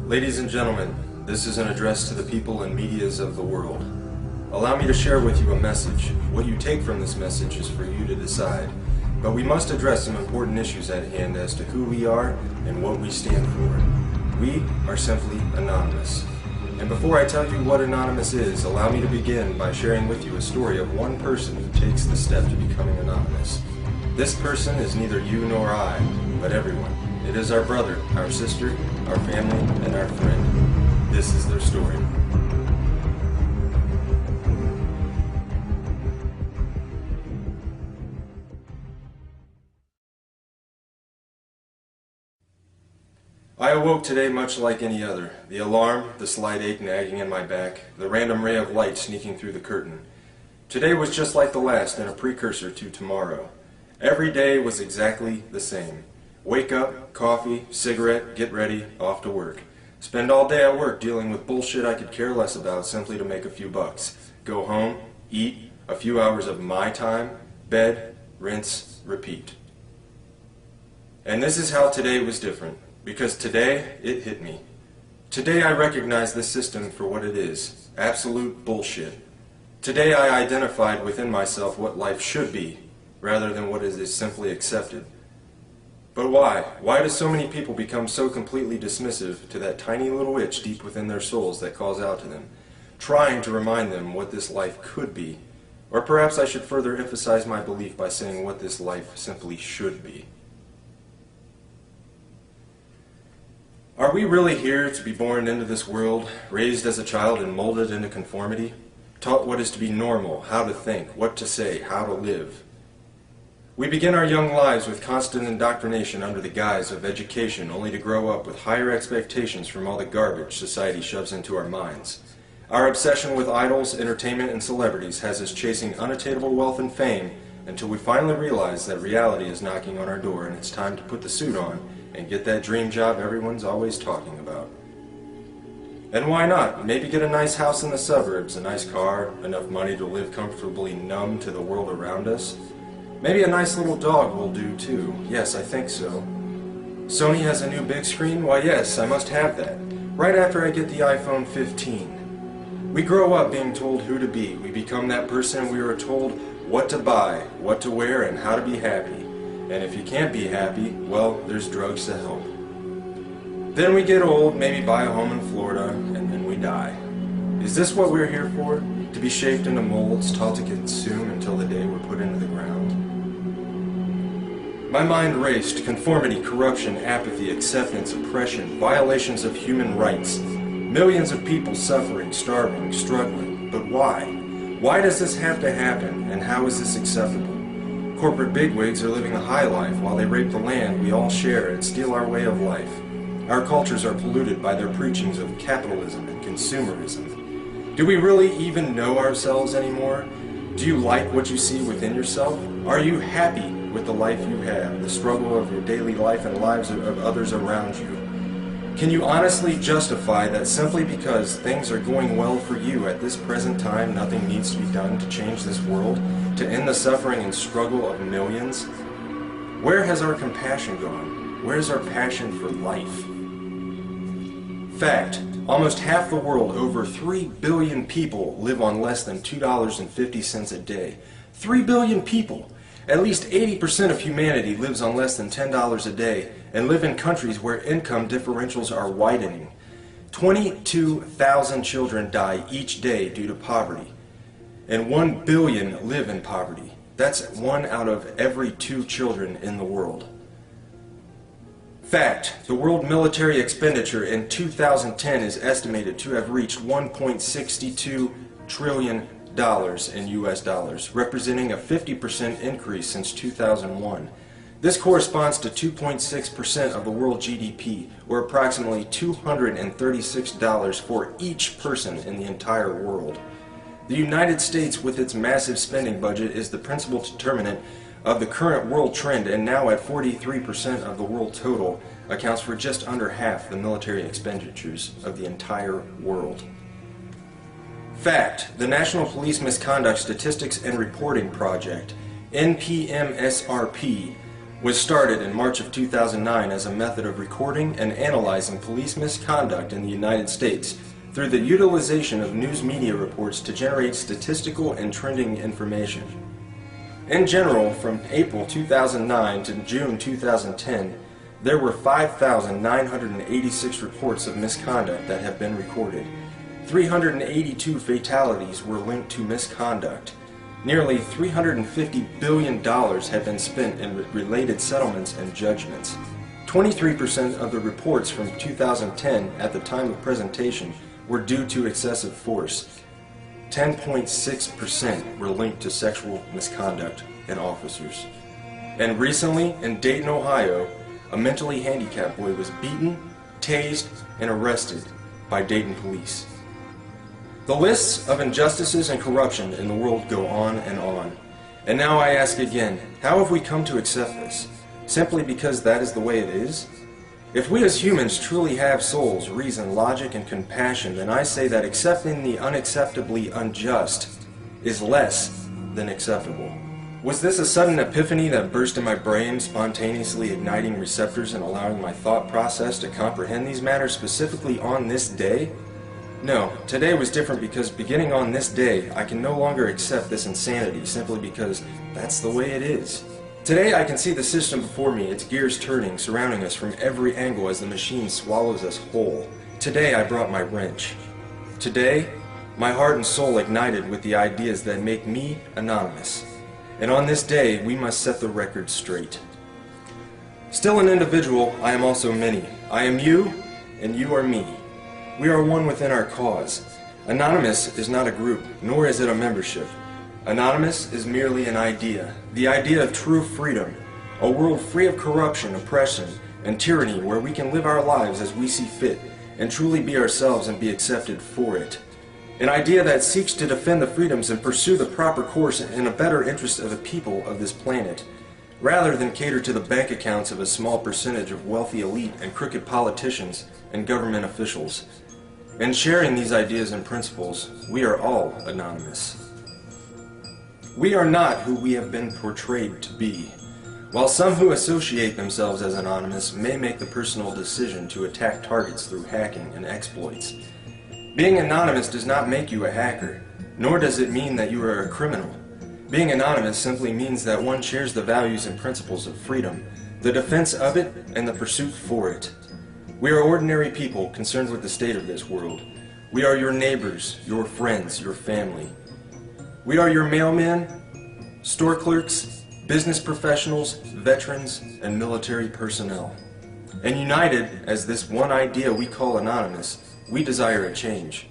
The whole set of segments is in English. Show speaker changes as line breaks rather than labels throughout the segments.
Ladies and gentlemen, this is an address to the people and medias of the world. Allow me to share with you a message. What you take from this message is for you to decide. But we must address some important issues at hand as to who we are and what we stand for. We are simply anonymous. And before I tell you what Anonymous is, allow me to begin by sharing with you a story of one person who takes the step to becoming anonymous. This person is neither you nor I, but everyone. It is our brother, our sister, our family, and our friend. This is their story. I awoke today much like any other. The alarm, the slight ache nagging in my back, the random ray of light sneaking through the curtain. Today was just like the last and a precursor to tomorrow. Every day was exactly the same. Wake up, coffee, cigarette, get ready, off to work. Spend all day at work dealing with bullshit I could care less about simply to make a few bucks. Go home, eat, a few hours of my time, bed, rinse, repeat. And this is how today was different. Because today, it hit me. Today I recognize this system for what it is. Absolute bullshit. Today I identified within myself what life should be, rather than what is simply accepted. But why? Why do so many people become so completely dismissive to that tiny little itch deep within their souls that calls out to them, trying to remind them what this life could be? Or perhaps I should further emphasize my belief by saying what this life simply should be. Are we really here to be born into this world, raised as a child and molded into conformity, taught what is to be normal, how to think, what to say, how to live? We begin our young lives with constant indoctrination under the guise of education, only to grow up with higher expectations from all the garbage society shoves into our minds. Our obsession with idols, entertainment, and celebrities has us chasing unattainable wealth and fame until we finally realize that reality is knocking on our door and it's time to put the suit on and get that dream job everyone's always talking about. And why not? Maybe get a nice house in the suburbs, a nice car, enough money to live comfortably numb to the world around us. Maybe a nice little dog will do too. Yes, I think so. Sony has a new big screen? Why yes, I must have that. Right after I get the iPhone 15. We grow up being told who to be. We become that person we were told what to buy, what to wear, and how to be happy. And if you can't be happy, well, there's drugs to help. Then we get old, maybe buy a home in Florida, and then we die. Is this what we're here for? To be shaped into molds, taught to consume until the day we're put into the ground? My mind raced. Conformity, corruption, apathy, acceptance, oppression, violations of human rights. Millions of people suffering, starving, struggling. But why? Why does this have to happen, and how is this acceptable? Corporate bigwigs are living a high life while they rape the land we all share and steal our way of life. Our cultures are polluted by their preachings of capitalism and consumerism. Do we really even know ourselves anymore? Do you like what you see within yourself? Are you happy with the life you have, the struggle of your daily life and lives of others around you? Can you honestly justify that simply because things are going well for you at this present time, nothing needs to be done to change this world, to end the suffering and struggle of millions? Where has our compassion gone? Where is our passion for life? Fact, almost half the world, over 3 billion people, live on less than $2.50 a day. 3 billion people! At least 80% of humanity lives on less than $10 a day and live in countries where income differentials are widening. 22,000 children die each day due to poverty, and 1 billion live in poverty. That's 1 out of every 2 children in the world. Fact, the world military expenditure in 2010 is estimated to have reached $1.62 trillion in US dollars, representing a 50% increase since 2001. This corresponds to 2.6% of the world GDP, or approximately $236 for each person in the entire world. The United States, with its massive spending budget, is the principal determinant of the current world trend, and now at 43% of the world total, accounts for just under half the military expenditures of the entire world. Fact, the National Police Misconduct Statistics and Reporting Project, NPMSRP, was started in March of 2009 as a method of recording and analyzing police misconduct in the United States through the utilization of news media reports to generate statistical and trending information. In general, from April 2009 to June 2010, there were 5,986 reports of misconduct that have been recorded. 382 fatalities were linked to misconduct. Nearly $350 billion have been spent in related settlements and judgments. 23% of the reports from 2010 at the time of presentation were due to excessive force. 10.6% were linked to sexual misconduct in officers. And recently, in Dayton, Ohio, a mentally handicapped boy was beaten, tased, and arrested by Dayton police. The lists of injustices and corruption in the world go on and on. And now I ask again, how have we come to accept this? Simply because that is the way it is? If we as humans truly have souls, reason, logic, and compassion, then I say that accepting the unacceptably unjust is less than acceptable. Was this a sudden epiphany that burst in my brain, spontaneously igniting receptors and allowing my thought process to comprehend these matters specifically on this day? No, today was different because beginning on this day, I can no longer accept this insanity simply because that's the way it is. Today I can see the system before me, its gears turning, surrounding us from every angle as the machine swallows us whole. Today I brought my wrench. Today, my heart and soul ignited with the ideas that make me anonymous. And on this day, we must set the record straight. Still an individual, I am also many. I am you, and you are me. We are one within our cause. Anonymous is not a group, nor is it a membership. Anonymous is merely an idea, the idea of true freedom, a world free of corruption, oppression, and tyranny where we can live our lives as we see fit and truly be ourselves and be accepted for it. An idea that seeks to defend the freedoms and pursue the proper course in a better interest of the people of this planet, rather than cater to the bank accounts of a small percentage of wealthy elite and crooked politicians and government officials. In sharing these ideas and principles, we are all anonymous. We are not who we have been portrayed to be. While some who associate themselves as anonymous may make the personal decision to attack targets through hacking and exploits, being anonymous does not make you a hacker, nor does it mean that you are a criminal. Being anonymous simply means that one shares the values and principles of freedom, the defense of it, and the pursuit for it. We are ordinary people concerned with the state of this world. We are your neighbors, your friends, your family. We are your mailmen, store clerks, business professionals, veterans, and military personnel. And united as this one idea we call anonymous, we desire a change.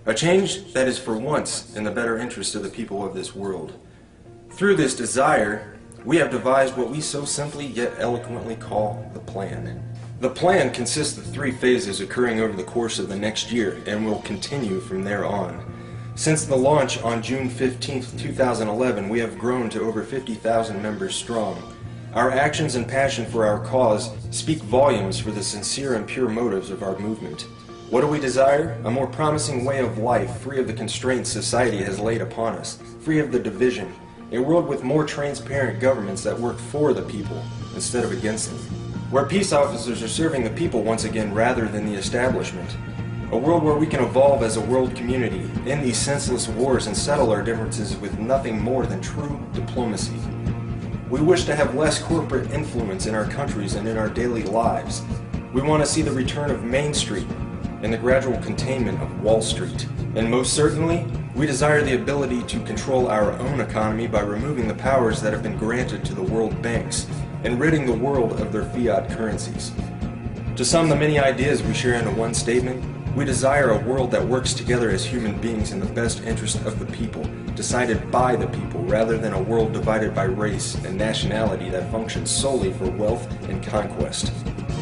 A change that is for once in the better interest of the people of this world. Through this desire, we have devised what we so simply yet eloquently call the plan. The plan consists of 3 phases occurring over the course of the next year and will continue from there on. Since the launch on June 15, 2011, we have grown to over 50,000 members strong. Our actions and passion for our cause speak volumes for the sincere and pure motives of our movement. What do we desire? A more promising way of life, free of the constraints society has laid upon us, free of the division, a world with more transparent governments that work for the people instead of against them, where peace officers are serving the people once again rather than the establishment, a world where we can evolve as a world community, end these senseless wars and settle our differences with nothing more than true diplomacy. We wish to have less corporate influence in our countries and in our daily lives. We want to see the return of Main Street and the gradual containment of Wall Street. And most certainly, we desire the ability to control our own economy by removing the powers that have been granted to the world banks and ridding the world of their fiat currencies. To sum the many ideas we share into one statement, we desire a world that works together as human beings in the best interest of the people, decided by the people, rather than a world divided by race and nationality that functions solely for wealth and conquest.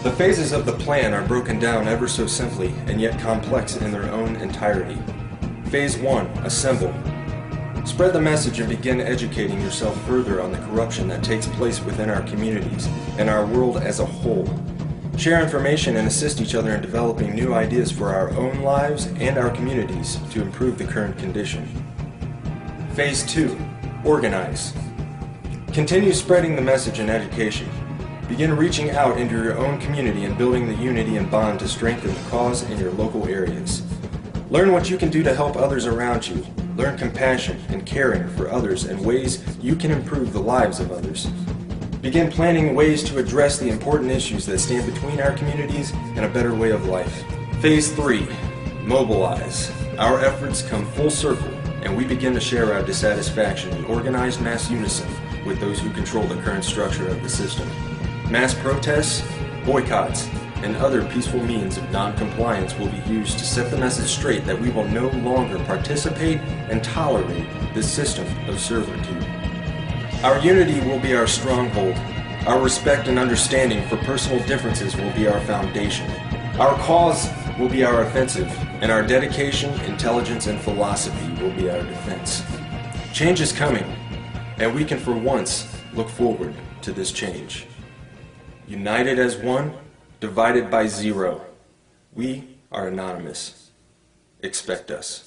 The phases of the plan are broken down ever so simply and yet complex in their own entirety. Phase 1. Assemble. Spread the message and begin educating yourself further on the corruption that takes place within our communities and our world as a whole. Share information and assist each other in developing new ideas for our own lives and our communities to improve the current condition. Phase 2. Organize. Continue spreading the message and education. Begin reaching out into your own community and building the unity and bond to strengthen the cause in your local areas. Learn what you can do to help others around you. Learn compassion and caring for others and ways you can improve the lives of others. Begin planning ways to address the important issues that stand between our communities and a better way of life. Phase 3. Mobilize. Our efforts come full circle, and we begin to share our dissatisfaction in organized mass unison with those who control the current structure of the system. Mass protests, boycotts, and other peaceful means of non-compliance will be used to set the message straight that we will no longer participate and tolerate this system of servitude. Our unity will be our stronghold. Our respect and understanding for personal differences will be our foundation. Our cause will be our offensive, and our dedication, intelligence, and philosophy will be our defense. Change is coming, and we can for once look forward to this change. United as one, divided by zero. We are Anonymous. Expect us.